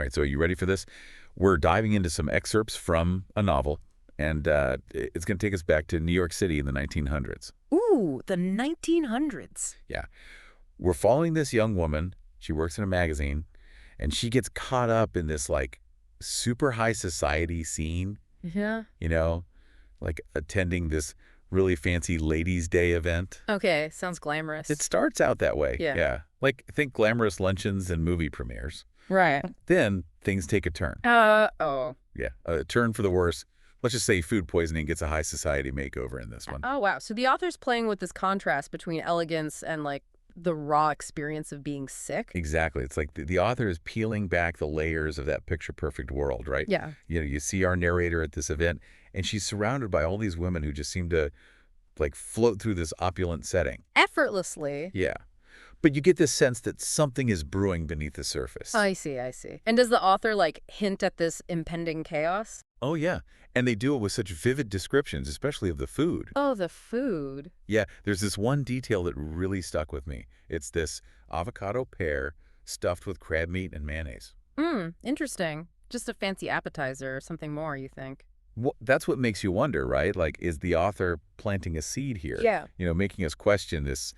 All right, so are you ready for this? We're diving into some excerpts from a novel, and it's going to take us back to New York City in the 1900s. Ooh, the 1900s. Yeah. We're following this young woman. She works in a magazine, and she gets caught up in this, like, super high society scene, Yeah. you know, like attending this really fancy ladies' day event. Okay, sounds glamorous. It starts out that way. Yeah. Yeah. Like, think glamorous luncheons and movie premieres. Right. Then things take a turn. Oh. Yeah, a turn for the worse. Let's just say food poisoning gets a high society makeover in this one. Oh, wow. So the author's playing with this contrast between elegance and, like, the raw experience of being sick? Exactly. It's like the author is peeling back the layers of that picture-perfect world, right? Yeah. You see our narrator at this event, and she's surrounded by all these women who just seem to, like, float through this opulent setting. Effortlessly. Yeah. But you get this sense that something is brewing beneath the surface. I see, I see. And does the author, like, hint at this impending chaos? Oh, yeah. And they do it with such vivid descriptions, especially of the food. Oh, the food. Yeah, there's this one detail that really stuck with me. It's this avocado pear stuffed with crab meat and mayonnaise. Interesting. Just a fancy appetizer or something more, you think? Well, that's what makes you wonder, right? Like, is the author planting a seed here? Yeah. Making us question this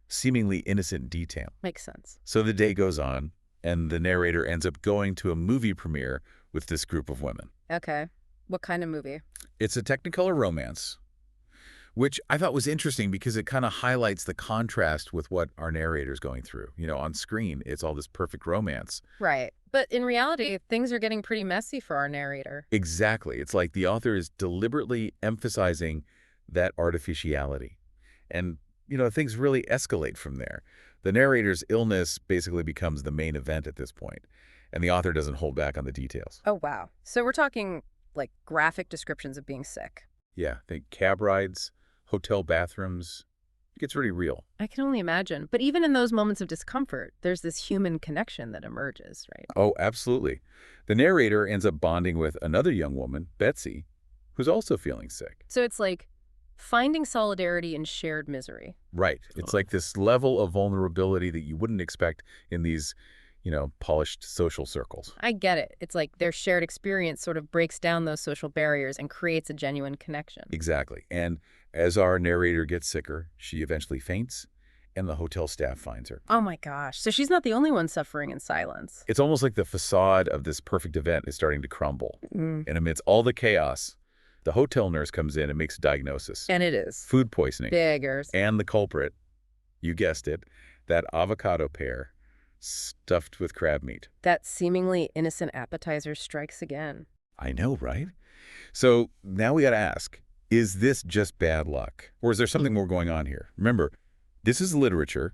seemingly innocent detail. Makes sense. So the day goes on, and the narrator ends up going to a movie premiere with this group of women. Okay. What kind of movie? It's a Technicolor romance, which I thought was interesting because it kind of highlights the contrast with what our narrator's going through. On screen, it's all this perfect romance. Right. But in reality, things are getting pretty messy for our narrator. Exactly. It's like the author is deliberately emphasizing that artificiality. And, things really escalate from there. The narrator's illness basically becomes the main event at this point, and the author doesn't hold back on the details. Oh, wow. So we're talking, like, graphic descriptions of being sick. Yeah, think cab rides, hotel bathrooms. It gets really real. I can only imagine. But even in those moments of discomfort, there's this human connection that emerges, right? Oh, absolutely. The narrator ends up bonding with another young woman, Betsy, who's also feeling sick. So it's like finding solidarity in shared misery. Right. It's like this level of vulnerability that you wouldn't expect in these, polished social circles. I get it. It's like their shared experience sort of breaks down those social barriers and creates a genuine connection. Exactly. And as our narrator gets sicker, she eventually faints, and the hotel staff finds her. Oh my gosh. So she's not the only one suffering in silence. It's almost like the facade of this perfect event is starting to crumble. And amidst all the chaos, the hotel nurse comes in and makes a diagnosis. And it is. Food poisoning. Beggars. And the culprit, you guessed it, that avocado pear stuffed with crab meat. That seemingly innocent appetizer strikes again. I know, right? So now we got to ask, is this just bad luck? Or is there something more going on here? Remember, this is literature.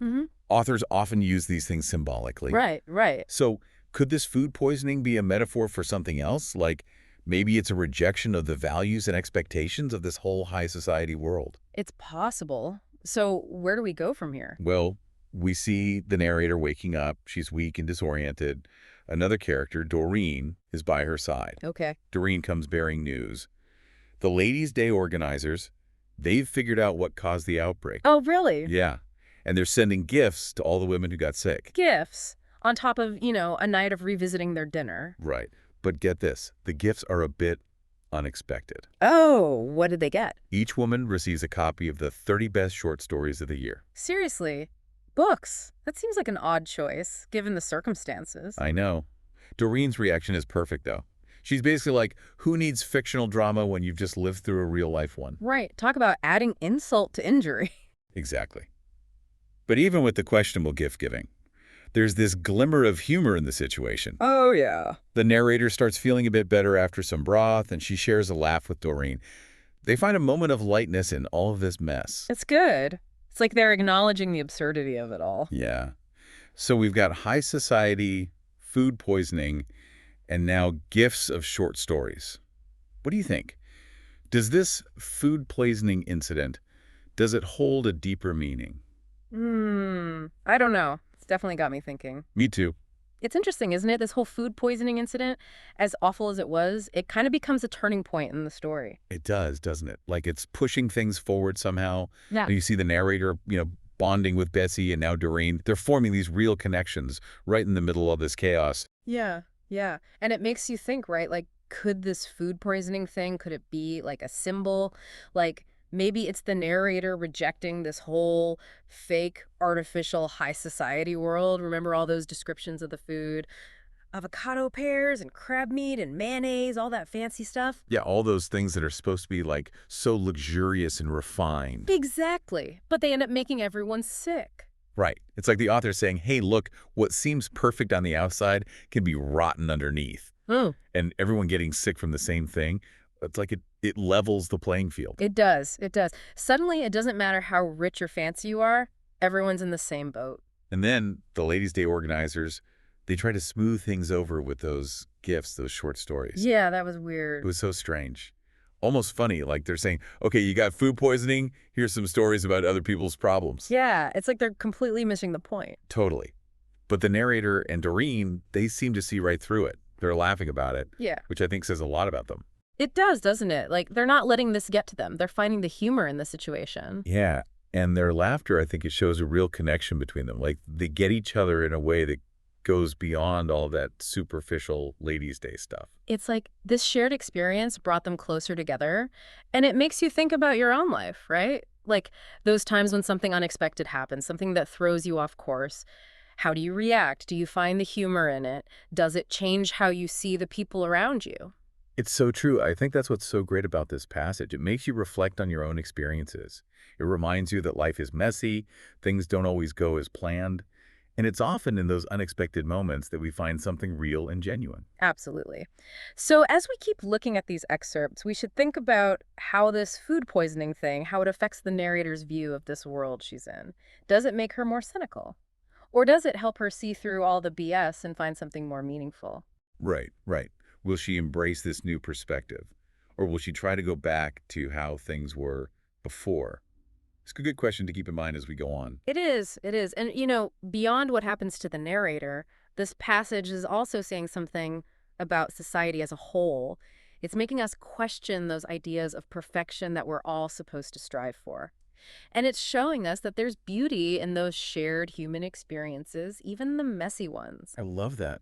Authors often use these things symbolically. Right, right. So could this food poisoning be a metaphor for something else? Like maybe it's a rejection of the values and expectations of this whole high society world? It's possible. So where do we go from here? Well, we see the narrator waking up. She's weak and disoriented. Another character, Doreen, is by her side. Okay. Doreen comes bearing news. The Ladies' Day organizers, they've figured out what caused the outbreak. Oh, really? Yeah. And they're sending gifts to all the women who got sick. Gifts on top of, a night of revisiting their dinner. Right. But get this, the gifts are a bit unexpected. Oh, what did they get? Each woman receives a copy of the 30 best short stories of the year. Seriously? Books? That seems like an odd choice, given the circumstances. I know. Doreen's reaction is perfect, though. She's basically like, who needs fictional drama when you've just lived through a real-life one? Right. Talk about adding insult to injury. Exactly. But even with the questionable gift-giving, there's this glimmer of humor in the situation. Oh, yeah. The narrator starts feeling a bit better after some broth, and she shares a laugh with Doreen. They find a moment of lightness in all of this mess. It's good. It's like they're acknowledging the absurdity of it all. Yeah. So we've got high society, food poisoning, and now gifts of short stories. What do you think? Does this food poisoning incident, does it hold a deeper meaning? I don't know. It's definitely got me thinking. Me too. It's interesting, isn't it? This whole food poisoning incident, as awful as it was, it kind of becomes a turning point in the story. It does, doesn't it? Like it's pushing things forward somehow. Yeah. You see the narrator, bonding with Betsy and now Doreen. They're forming these real connections right in the middle of this chaos. Yeah. Yeah. And it makes you think, right? Like, could this food poisoning thing, could it be like a symbol? Like, maybe it's the narrator rejecting this whole fake, artificial high society world. Remember all those descriptions of the food? Avocado pears and crab meat and mayonnaise, all that fancy stuff? Yeah, all those things that are supposed to be like so luxurious and refined. Exactly. But they end up making everyone sick. Right. It's like the author saying, hey, look, what seems perfect on the outside can be rotten underneath. Oh, And everyone getting sick from the same thing, it's like it levels the playing field. it does. It does. Suddenly, it doesn't matter how rich or fancy you are, everyone's in the same boat. And then the Ladies' Day organizers, they try to smooth things over with those gifts, those short stories. Yeah, that was It weird. was so strange. Almost funny, like they're saying, okay, you got food poisoning, here's some stories about other people's problems. Yeah, it's like they're completely missing the point. Totally. But the narrator and Doreen, they seem to see right through it. They're laughing about it, Yeah. which I think says a lot about them. It does, doesn't it? Like, they're not letting this get to them. They're finding the humor in the situation. Yeah, and their laughter, I think it shows a real connection between them. Like, they get each other in a way that goes beyond all that superficial Ladies' Day stuff. It's like this shared experience brought them closer together, and it makes you think about your own life, right? Like those times when something unexpected happens, something that throws you off course. How do you react? Do you find the humor in it? Does it change how you see the people around you? It's so true. I think that's what's so great about this passage. It makes you reflect on your own experiences. It reminds you that life is messy, things don't always go as planned, and it's often in those unexpected moments that we find something real and genuine. Absolutely. So as we keep looking at these excerpts, we should think about how this food poisoning thing, how it affects the narrator's view of this world she's in. Does it make her more cynical? Or does it help her see through all the BS and find something more meaningful? Right, right. Will she embrace this new perspective? Or will she try to go back to how things were before? It's a good question to keep in mind as we go on. It is, it is. And, beyond what happens to the narrator, this passage is also saying something about society as a whole. It's making us question those ideas of perfection that we're all supposed to strive for. And it's showing us that there's beauty in those shared human experiences, even the messy ones. I love that.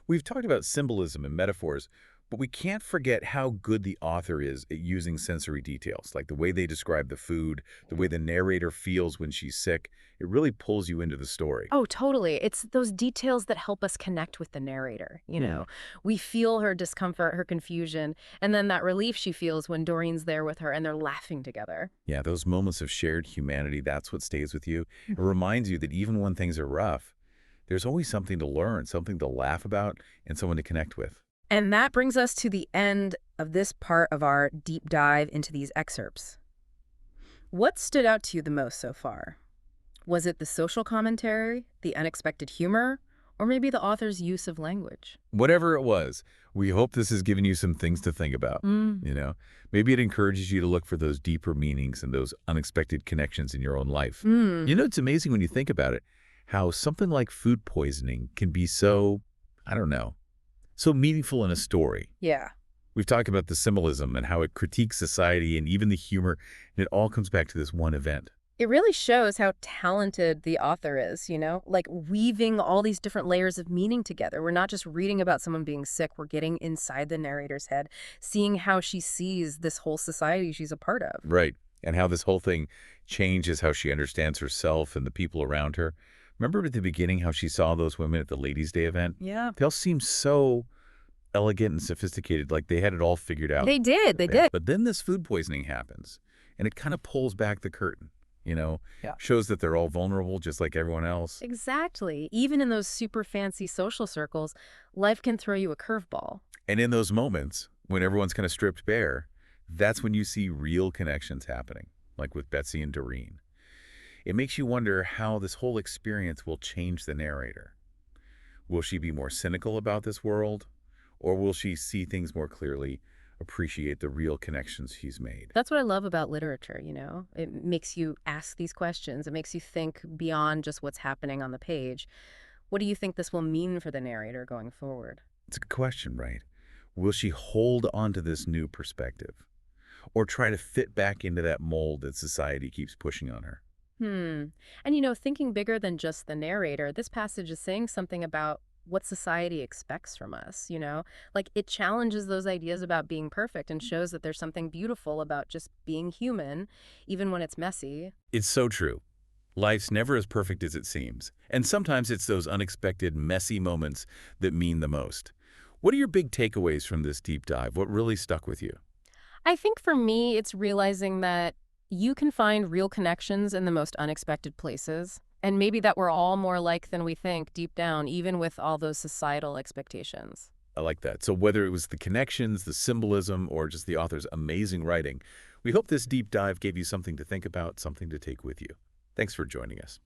We've talked about symbolism and metaphors, but we can't forget how good the author is at using sensory details, like the way they describe the food, the way the narrator feels when she's sick. It really pulls you into the story. Oh, totally. It's those details that help us connect with the narrator. We feel her discomfort, her confusion, and then that relief she feels when Doreen's there with her and they're laughing together. Yeah, those moments of shared humanity, that's what stays with you. It reminds you that even when things are rough, there's always something to learn, something to laugh about, and someone to connect with. And that brings us to the end of this part of our deep dive into these excerpts. What stood out to you the most so far? Was it the social commentary, the unexpected humor, or maybe the author's use of language? Whatever it was, we hope this has given you some things to think about. Mm. Maybe it encourages you to look for those deeper meanings and those unexpected connections in your own life. Mm. It's amazing when you think about it, how something like food poisoning can be so, I don't know, so meaningful in a story. Yeah. We've talked about the symbolism and how it critiques society and even the humor, and it all comes back to this one event. It really shows how talented the author is, like weaving all these different layers of meaning together. We're not just reading about someone being sick, we're getting inside the narrator's head, seeing how she sees this whole society she's a part of. Right. And how this whole thing changes how she understands herself and the people around her. Remember at the beginning how she saw those women at the Ladies' Day event? Yeah. They all seemed so elegant and sophisticated, like they had it all figured out. They did. They Yeah. did. But then this food poisoning happens, and it kind of pulls back the curtain, Yeah. shows that they're all vulnerable just like everyone else. Exactly. Even in those super fancy social circles, life can throw you a curveball. And in those moments, when everyone's kind of stripped bare, that's when you see real connections happening, like with Betsy and Doreen. It makes you wonder how this whole experience will change the narrator. Will she be more cynical about this world? Or will she see things more clearly, appreciate the real connections she's made? That's what I love about literature. It makes you ask these questions. It makes you think beyond just what's happening on the page. What do you think this will mean for the narrator going forward? It's a good question, right? Will she hold on to this new perspective? Or try to fit back into that mold that society keeps pushing on her? And thinking bigger than just the narrator, this passage is saying something about what society expects from us, you know? Like, it challenges those ideas about being perfect and shows that there's something beautiful about just being human, even when it's messy. It's so true. Life's never as perfect as it seems, and sometimes it's those unexpected, messy moments that mean the most. What are your big takeaways from this deep dive? What really stuck with you? I think for me, it's realizing that you can find real connections in the most unexpected places. And maybe that we're all more alike than we think deep down, even with all those societal expectations. I like that. So whether it was the connections, the symbolism, or just the author's amazing writing, we hope this deep dive gave you something to think about, something to take with you. Thanks for joining us.